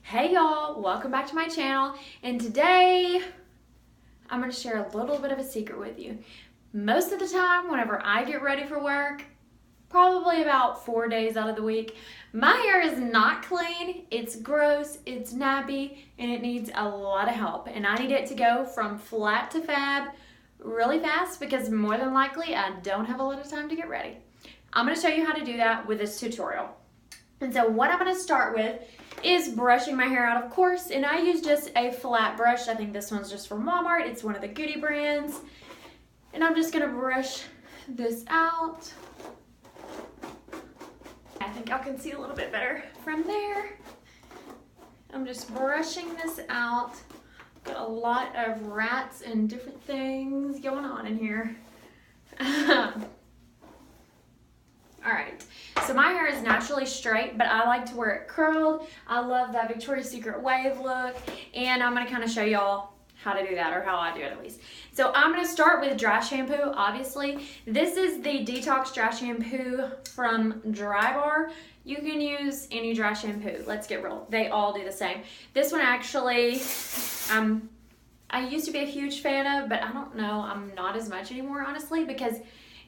Hey y'all, welcome back to my channel, and today I'm going to share a little bit of a secret with you. Most of the time, whenever I get ready for work, probably about 4 days out of the week, my hair is not clean, it's gross, it's nappy, and it needs a lot of help. And I need it to go from flat to fab really fast because more than likely I don't have a lot of time to get ready. I'm going to show you how to do that with this tutorial. And so what I'm going to start with is brushing my hair out, of course, and I use just a flat brush. I think this one's just from Walmart. It's one of the Goody brands. And I'm just going to brush this out. I think y'all can see a little bit better from there. I'm just brushing this out. Got a lot of rats and different things going on in here. Alright, so my hair is naturally straight, but I like to wear it curled. I love that Victoria's Secret wave look, and I'm going to kind of show y'all how to do that, or how I do it at least. So I'm going to start with dry shampoo, obviously. This is the Detox Dry Shampoo from Dry Bar. You can use any dry shampoo. Let's get real. They all do the same. This one actually, I used to be a huge fan of, but I don't know, I'm not as much anymore, honestly, because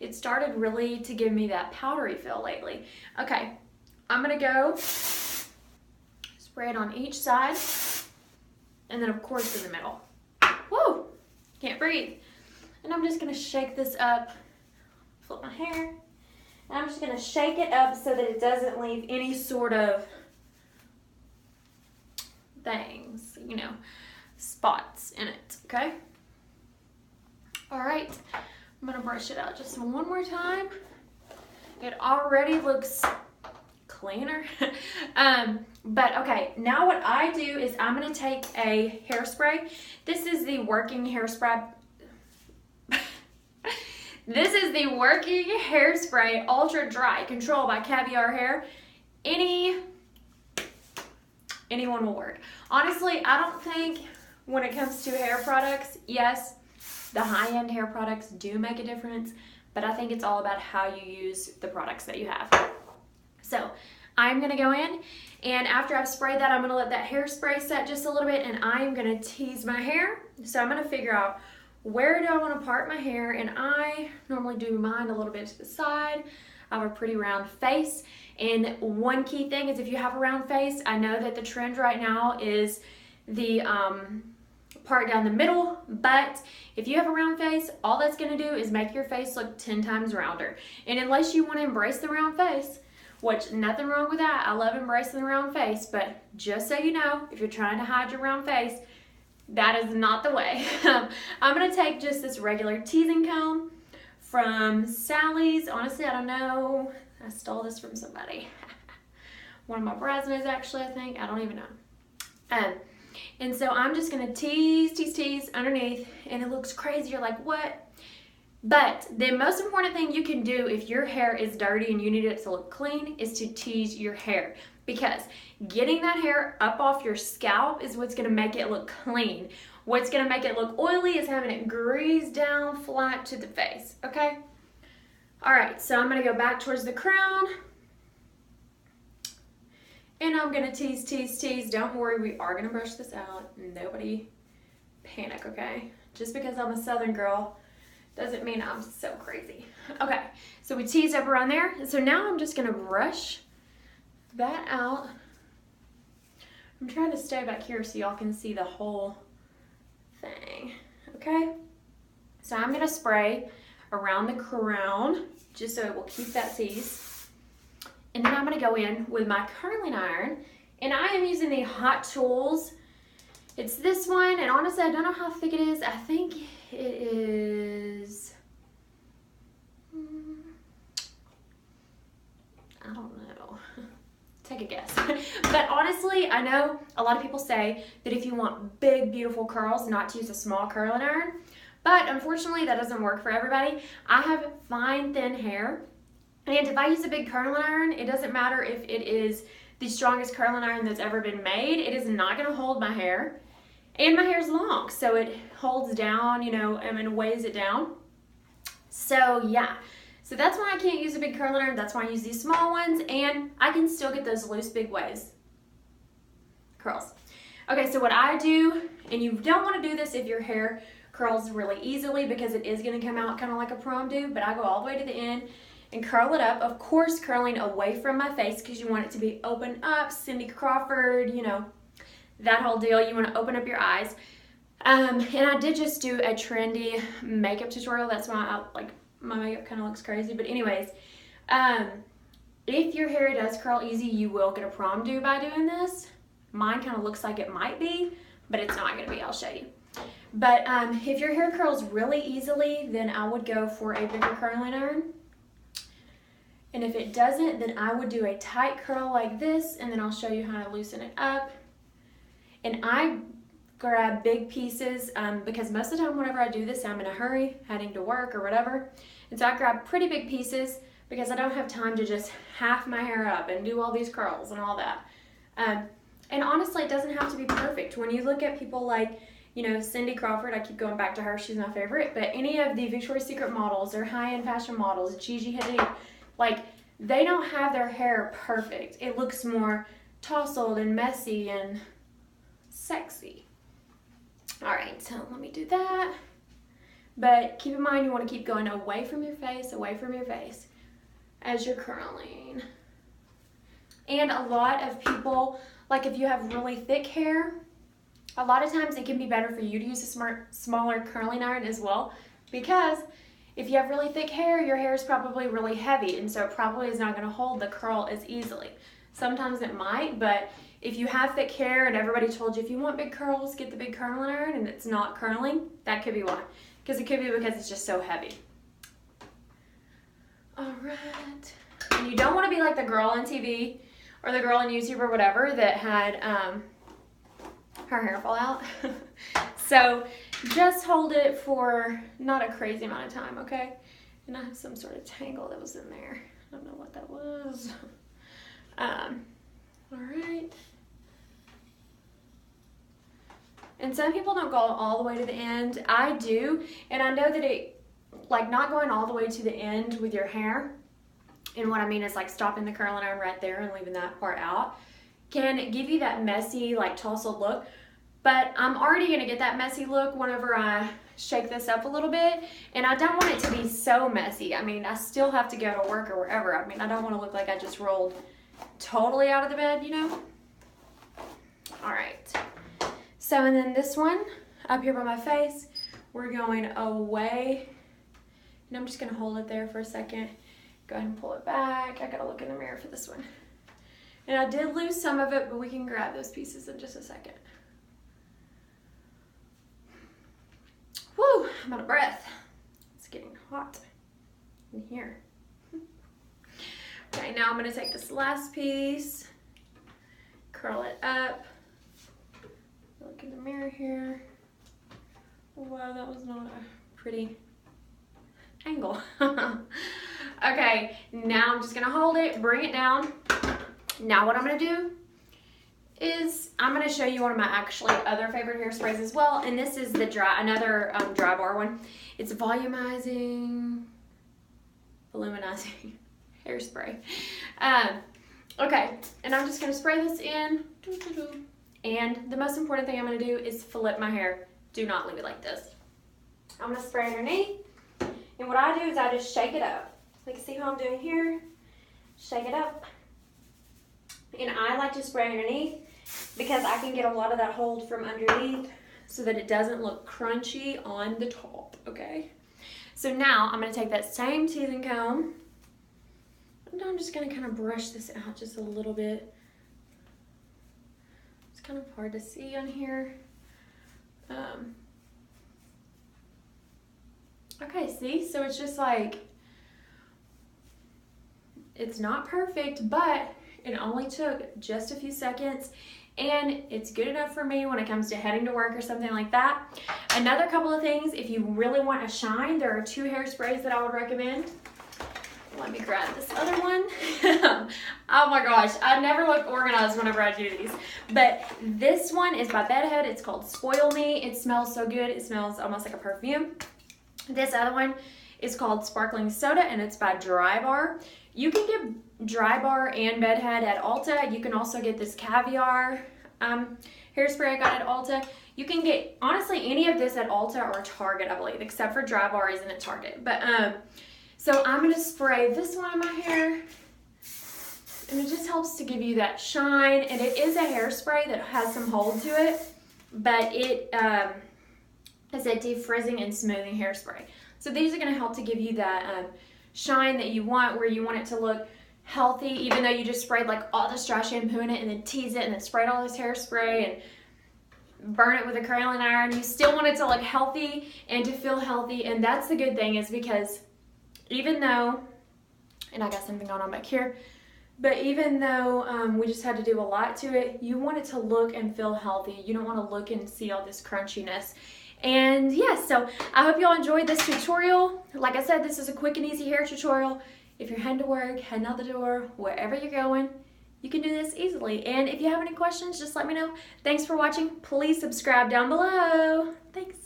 it started really to give me that powdery feel lately. Okay, I'm gonna go spray it on each side, and then of course in the middle. Woo! Can't breathe. And I'm just gonna shake this up, flip my hair, and I'm just gonna shake it up so that it doesn't leave any sort of things, you know, spots in it, okay? All right. I'm gonna brush it out just one more time. It already looks cleaner. But okay, now what I do is I'm gonna take a hairspray. This is the working hairspray. This is the working hairspray, ultra dry, controlled by Caviar Hair. Anyone will work. Honestly, I don't think when it comes to hair products, yes, the high-end hair products do make a difference, but I think it's all about how you use the products that you have. So I'm gonna go in, and after I've sprayed that, I'm gonna let that hairspray set just a little bit, and I'm gonna tease my hair. So I'm gonna figure out where do I wanna part my hair, and I normally do mine a little bit to the side. I have a pretty round face, and one key thing is if you have a round face, I know that the trend right now is the part down the middle, but if you have a round face, all that's going to do is make your face look 10 times rounder. And unless you want to embrace the round face, which nothing wrong with that, I love embracing the round face, but just so you know, if you're trying to hide your round face, that is not the way. I'm going to take just this regular teasing comb from Sally's. Honestly, I don't know. I stole this from somebody. One of my bridesmaids, actually, I think. I don't even know. And so I'm just gonna tease underneath, and it looks crazy. You're like, what? But the most important thing you can do if your hair is dirty and you need it to look clean is to tease your hair, because getting that hair up off your scalp is what's gonna make it look clean. What's gonna make it look oily is having it grease down flat to the face, okay? All right, so I'm gonna go back towards the crown. And I'm gonna tease. Don't worry, we are gonna brush this out. Nobody panic, okay? Just because I'm a Southern girl doesn't mean I'm so crazy. Okay, so we teased up around there. And so now I'm just gonna brush that out. I'm trying to stay back here so y'all can see the whole thing, okay? So I'm gonna spray around the crown just so it will keep that tease. And then I'm going to go in with my curling iron, and I am using the Hot Tools. It's this one, and honestly, I don't know how thick it is. I think it is, I don't know. Take a guess. But honestly, I know a lot of people say that if you want big, beautiful curls, not to use a small curling iron. But unfortunately, that doesn't work for everybody. I have fine, thin hair. And if I use a big curling iron, it doesn't matter if it is the strongest curling iron that's ever been made. It is not going to hold my hair. And my hair is long, so it holds down, you know, and weighs it down. So yeah, so that's why I can't use a big curling iron. That's why I use these small ones, and I can still get those loose big waves. curls. Okay, so what I do, and you don't want to do this if your hair curls really easily because it is going to come out kind of like a prom do, but I go all the way to the end and curl it up. Of course, curling away from my face because you want it to be open up, Cindy Crawford, you know, that whole deal. You want to open up your eyes. And I did just do a trendy makeup tutorial. That's why my makeup kind of looks crazy. But anyways, if your hair does curl easy, you will get a prom do by doing this. Mine kind of looks like it might be, but it's not going to be. I'll show you. But if your hair curls really easily, then I would go for a bigger curling iron. And if it doesn't, then I would do a tight curl like this, and then I'll show you how to loosen it up. And I grab big pieces because most of the time whenever I do this, I'm in a hurry, heading to work or whatever. And so I grab pretty big pieces because I don't have time to just half my hair up and do all these curls and all that. And honestly, it doesn't have to be perfect. When you look at people like, you know, Cindy Crawford, I keep going back to her, she's my favorite, but any of the Victoria's Secret models or high-end fashion models, Gigi Hadid, like, they don't have their hair perfect. It looks more tousled and messy and sexy. All right, so let me do that. But keep in mind, you want to keep going away from your face as you're curling. And a lot of people, like if you have really thick hair, a lot of times it can be better for you to use a smaller curling iron as well, because if you have really thick hair, your hair is probably really heavy, and so it probably is not going to hold the curl as easily. Sometimes it might, but if you have thick hair and everybody told you if you want big curls, get the big curling iron, and it's not curling, that could be why. Because it could be because it's just so heavy. All right. And you don't want to be like the girl on TV or the girl on YouTube or whatever that had her hair fall out. So just hold it for not a crazy amount of time, okay? And I have some sort of tangle that was in there. I don't know what that was. All right. And some people don't go all the way to the end. I do, and I know that it, like not going all the way to the end with your hair, and what I mean is like stopping the curling iron right there and leaving that part out, can give you that messy, like tousled look. But I'm already gonna get that messy look whenever I shake this up a little bit, and I don't want it to be so messy. I mean, I still have to go to work or wherever. I mean, I don't want to look like I just rolled totally out of the bed, you know? All right. So, and then this one up here by my face, we're going away, and I'm just gonna hold it there for a second. Go ahead and pull it back. I gotta look in the mirror for this one. And I did lose some of it, but we can grab those pieces in just a second. Woo, I'm out of breath. It's getting hot in here. Okay, now I'm gonna take this last piece, curl it up. Look in the mirror here. Wow, that was not a pretty angle. Okay, now I'm just gonna hold it, bring it down. Now what I'm gonna do is I'm gonna show you one of my actually other favorite hairsprays as well, and this is the another dry bar one. It's Volumizing, hairspray. Okay, and I'm just gonna spray this in. And the most important thing I'm going to do is flip my hair. Do not leave it like this. I'm going to spray underneath. And what I do is I just shake it up. Like, see how I'm doing here? Shake it up. And I like to spray underneath because I can get a lot of that hold from underneath so that it doesn't look crunchy on the top, okay? So now I'm going to take that same teasing comb. And I'm just going to kind of brush this out just a little bit. Kind of hard to see on here. Okay, see, so it's just like, it's not perfect, but it only took just a few seconds, and it's good enough for me when it comes to heading to work or something like that. Another couple of things, if you really want a shine, there are 2 hairsprays that I would recommend. Let me grab this other one. Oh my gosh, I never look organized whenever I do these. But this one is by Bedhead. It's called Spoil Me. It smells so good. It smells almost like a perfume. This other one is called Sparkling Soda, and it's by Dry Bar. You can get Dry Bar and Bedhead at Ulta. You can also get this Caviar hairspray I got at Ulta. You can get, honestly, any of this at Ulta or Target, I believe, except for Dry Bar isn't at Target. But, so I'm going to spray this one in my hair. And it just helps to give you that shine. And it is a hairspray that has some hold to it. But it is a defrizzing and smoothing hairspray. So these are going to help to give you that shine that you want, where you want it to look healthy, even though you just sprayed like all this dry shampoo in it and then tease it and then sprayed all this hairspray and burn it with a curling iron. You still want it to look healthy and to feel healthy. And that's the good thing, is because even though, and I got something going on back here, but even though we just had to do a lot to it, you want it to look and feel healthy. You don't want to look and see all this crunchiness. And yeah, so I hope y'all enjoyed this tutorial. Like I said, this is a quick and easy hair tutorial. If you're heading to work, heading out the door, wherever you're going, you can do this easily. And if you have any questions, just let me know. Thanks for watching. Please subscribe down below. Thanks.